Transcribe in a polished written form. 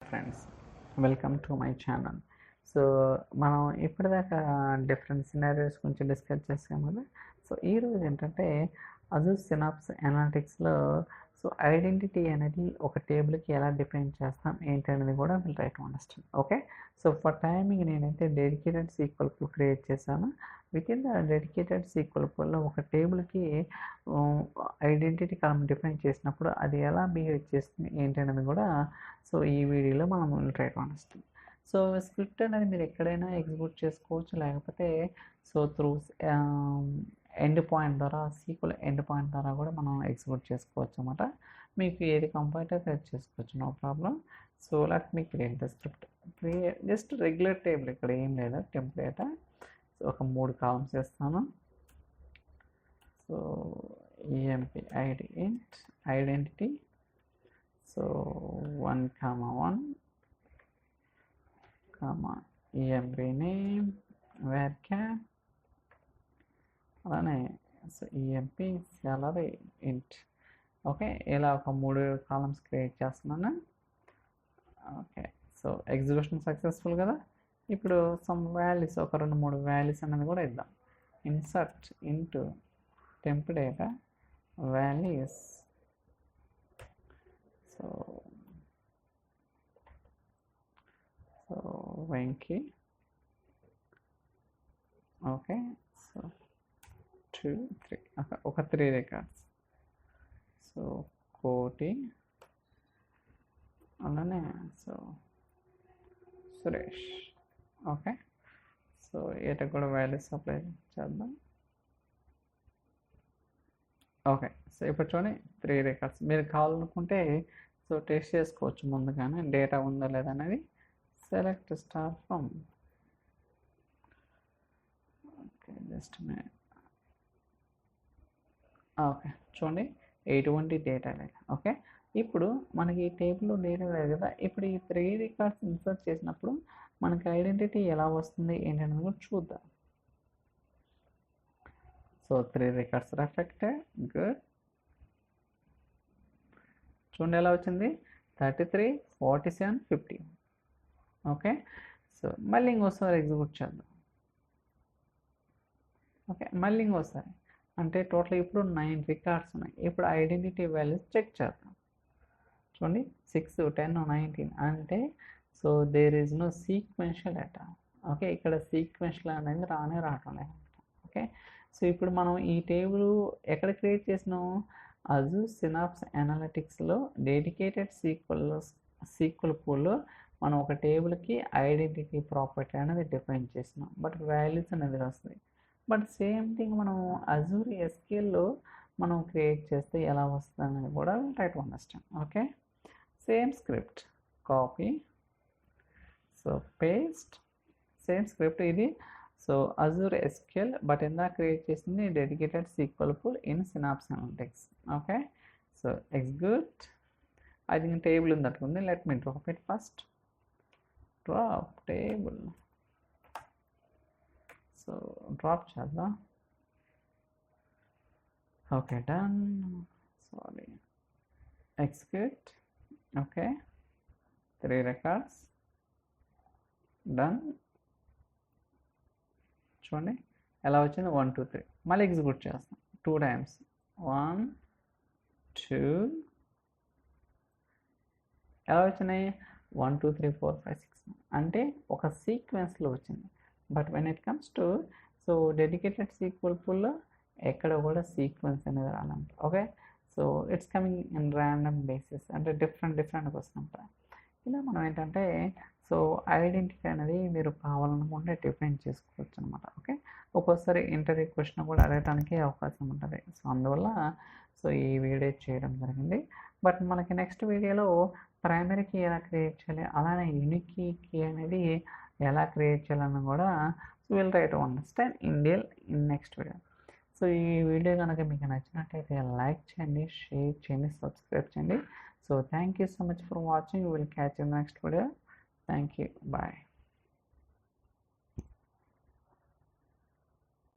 Friends, welcome to my channel. So మనం ఇప్పటిదాకా different scenarios గురించి డిస్కస్ చేసాం కదా. సో ఈరోజు ఏంటంటే అజూర్ సినాప్స్ అనాలిటిక్స్లో సో ఐడెంటిటీ అనేది ఒక టేబుల్కి ఎలా డిఫైన్ చేస్తాం ఏంటి అనేది కూడా will try to understand. Okay, so for timing నేనైతే డెడికేటెడ్ సీక్వెల్ పూల్ క్రియేట్ చేశాను. With in the dedicated SQL పూల్లో ఒక టేబుల్కి ఐడెంటిటీ కాలం డిఫైన్ చేసినప్పుడు అది ఎలా బిహేవ్ చేస్తుంది ఏంటి అనేది కూడా సో ఈ వీడియోలో మనం try to understand. So script అనేది మీరు ఎక్కడైనా ఎగ్జిక్యూట్ చేసుకోవచ్చు, లేకపోతే సో త్రూ ఎండ్ పాయింట్ ద్వారా సీక్వెల్ ఎండ్ పాయింట్ ద్వారా కూడా మనం ఎగ్జిక్యూట్ చేసుకోవచ్చు అన్నమాట. మీకు ఏది కంఫర్ట్ అయితే అది చేసుకోవచ్చు, no problem. So let me create the script. Just regular table, ఇక్కడ ఏం లేదు, టెంప్లేట్. సో ఒక 3 కాలమ్స్ వేస్తాను. So EMP ID int identity. So 1, 1, EMP name varchar, అలానే so EMP salary int. Okay, ఇలా ఒక 3 కాలమ్స్ క్రియేట్ చేస్తున్నాను. ఓకే, సో ఎగ్జిక్యూషన్ సక్సెస్ఫుల్ కదా. ఇప్పుడు సమ్ వాల్యూస్, ఒక 2-3 వాల్యూస్ అనేది కూడా ఇద్దాం. Insert into temp data values. So Venky. Okay, so 2, 3, ఒక 3 రికార్డ్స్. సో కోటి, అలానే సో సురేష్. ఓకే, సో ఏటకు కూడా వాల్యూస్ అప్లై చేద్దాం. ఓకే, సో ఇప్పుడు చూడండి 3 రికార్డ్స్. మీరు కావాలనుకుంటే సో టెస్ట్ చేసుకోవచ్చు ముందుగానే డేటా ఉందా లేదా అనేది. Select star from. Okay, just minute. Okay, చూడండి ఎటువంటి డేటా లేదు. ఓకే, ఇప్పుడు మనకి ఈ టేబుల్లో డేటా లేదు కదా. ఇప్పుడు ఈ 3 రికార్డ్స్ ఇన్సర్ట్ చేసినప్పుడు మనకి ఐడెంటిటీ ఎలా వస్తుంది ఏంటనేది కూడా చూద్దాం. So 3 records reflected. గుడ్. చూడండి ఎలా వచ్చింది, 33, 47, 50. ఓకే, సో మళ్ళీ ఇంకోసారి ఎగ్జిక్యూట్ చేద్దాం. ఓకే, మళ్ళీ ఇంకోసారి, అంటే టోటల్ ఇప్పుడు 9 రికార్డ్స్ ఉన్నాయి. ఇప్పుడు ఐడెంటిటీ వాల్యూస్ చెక్ చేద్దాం. చూడండి 6, 10, 19 అంటే so there is no sequential data. Okay, ఇక్కడ సీక్వెన్షియల్ అనేది రావటం లేదు. ఓకే, సో ఇప్పుడు మనం ఈ టేబుల్ ఎక్కడ క్రియేట్ చేసినాం, అజూర్ సినాప్స్ అనాలిటిక్స్లో డెడికేటెడ్ సీక్వెల్ పూల్లో మనం ఒక టేబుల్కి ఐడెంటిటీ ప్రాపర్టీ అనేది డిఫైన్ చేసినాం, బట్ వాల్యూస్ అనేది వస్తుంది. బట్ సేమ్ థింగ్ మనం అజూర్ ఎస్క్యూఎల్లో మనం క్రియేట్ చేస్తే ఎలా వస్తుంది అనేది కూడా try to understand. Okay, same script copy, so paste, same script ఇది. సో అజూర్ ఎస్క్యూఎల్, బట్ ఇందాక క్రియేట్ చేసింది dedicated SQL pool in Synapse Analytics. Okay, so execute. I think table ఉంది. Let me drop it first. Drop table. So drop చేద్దాం. Okay, done. Sorry, execute. Okay, 3 records done. చూడండి ఎలా వచ్చింది, 1, 2, 3. మళ్ళీ execute చేస్తాం 2 times. 1, 2. ఎలా వచ్చినాయి, 1, 2, 3, 4, 5, 6. అంటే ఒక సీక్వెన్స్లో వచ్చింది. But when it comes to so dedicated SQL పూల్లో ఎక్కడ కూడా సీక్వెన్స్ అనేది రాలంట. Okay, so it's coming in random basis, అంటే డిఫరెంట్గా వస్తుంట. ఇలా మనం ఏంటంటే సో ఐడెంటిటీ అనేది మీరు కావాలనుకుంటే డిఫైన్ చేసుకోవచ్చు అనమాట. ఓకే, ఒక్కోసారి ఇంటర్వ్యూ క్వశ్చన్ కూడా అడగడానికి అవకాశం ఉంటుంది. సో అందువల్ల సో ఈ వీడియో చేయడం జరిగింది. బట్ మనకి నెక్స్ట్ వీడియోలో ప్రైమరీ కీ ఎలా క్రియేట్ చేయాలి, అలానే యూనిక్ కీ అనేది ఎలా క్రియేట్ చేయాలని కూడా so will try to understand in next video. So ఈ వీడియో కనుక మీకు నచ్చినట్టయితే లైక్ చేయండి, షేర్ చేయండి, సబ్స్క్రైబ్ చేయండి. So thank you so much for watching. Will catch in next video. Thank you, bye.